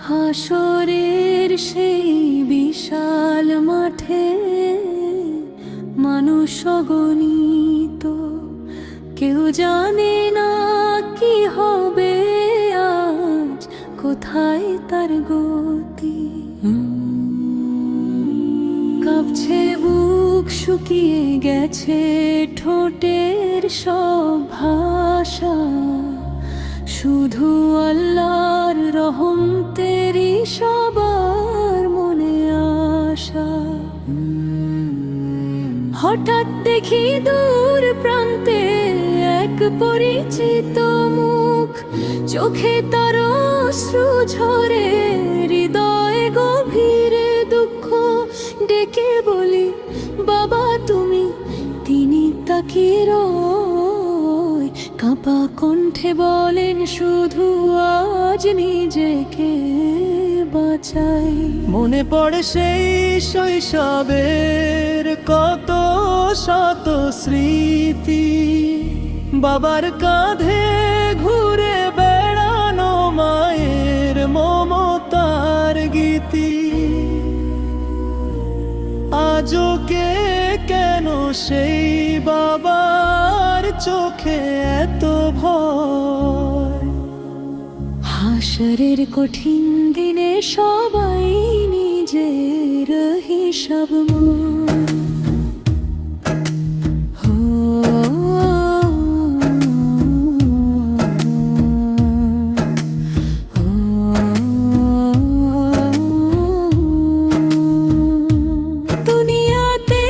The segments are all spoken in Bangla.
হাসরের সেই বিশাল মাঠে মানুষ অগণিত, কেউ জানে না কি হবে আজ, কোথায় তার গতি। কাঁপছে বুক, শুকিয়ে গেছে ঠোঁটের সব ভাষা, শুধু আল্লাহর রহম তেরি সবার মনে আশা। হঠাৎ দেখি দূর প্রান্তে এক পরিচিত মুখ, চোখে তার অশ্রু ঝরে, হৃদয়ে গভীরে দুঃখ। ডেকে বলি, বাবা তুমি। তিনি তাকিয়ে রয়, কাঁপা কণ্ঠে বলেন, শুধু আজ নিজেকে বাঁচাই। মনে পড়ে সেই শৈশবের কত শত স্মৃতি, বাবার কাঁধে ঘুরে বেড়ানো, মায়ের মমতার গীতি। আজও কে কেন সেই বাবার চোখে এত ভয়? হাসরের কঠিন দিনে সবাই নিজের হিসাব দুনিয়াতে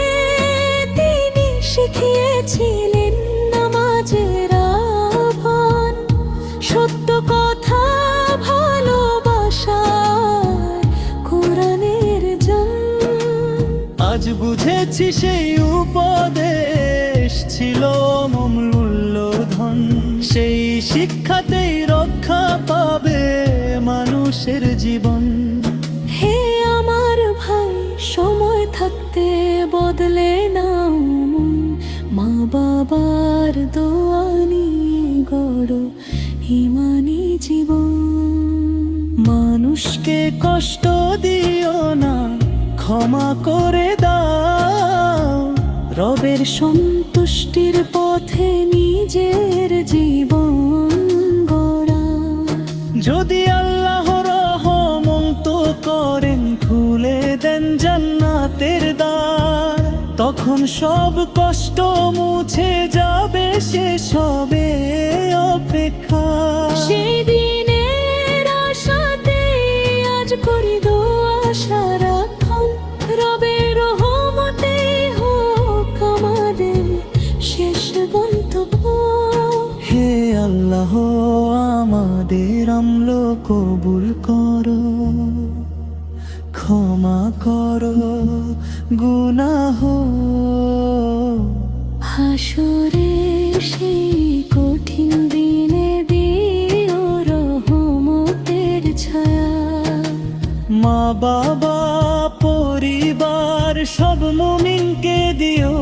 তিনি শিখিয়েছিলেন নামাজের আহ্বান, সত্য কথা, আজ বুঝেছি সেই উপদেশ ছিল মূল্যধন। সেই শিক্ষাতেই রক্ষা পাবে মানুষের জীবন। হে আমার ভাই, সময় থাকতে বদলে নাও মন, মা বাবার দোয়া নিয়ে গড়ো ইমানি জীবন। মানুষকে কষ্ট দিও না, ক্ষমা করে দাও, রবের সন্তুষ্টির পথে নিজের জীবন গড়া। যদি আল্লাহ রহমত করেন, খুলে দেন জান্নাতের দ্বার, তখন সব কষ্ট মুছে যাবে, শেষ হবে অপেক্ষা। সেই দিনের আশাতে আজ করি দোয়া সারাক্ষণ, রবের রহমতে হোক আমাদের শেষ গন্তব্য। হে আল্লাহ, আমাদের আমল কবুল করো, ক্ষমা করো গুনাহ। হাসরের সেই কঠিন দিনে দিও রহমতের ছায়া, মা বাবা পরিবার সব মুমিনকে দিও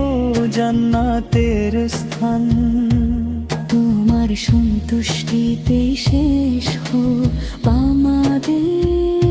জান্নাতের স্থান। তোমার সন্তুষ্টিতে শেষ হোক আমাদের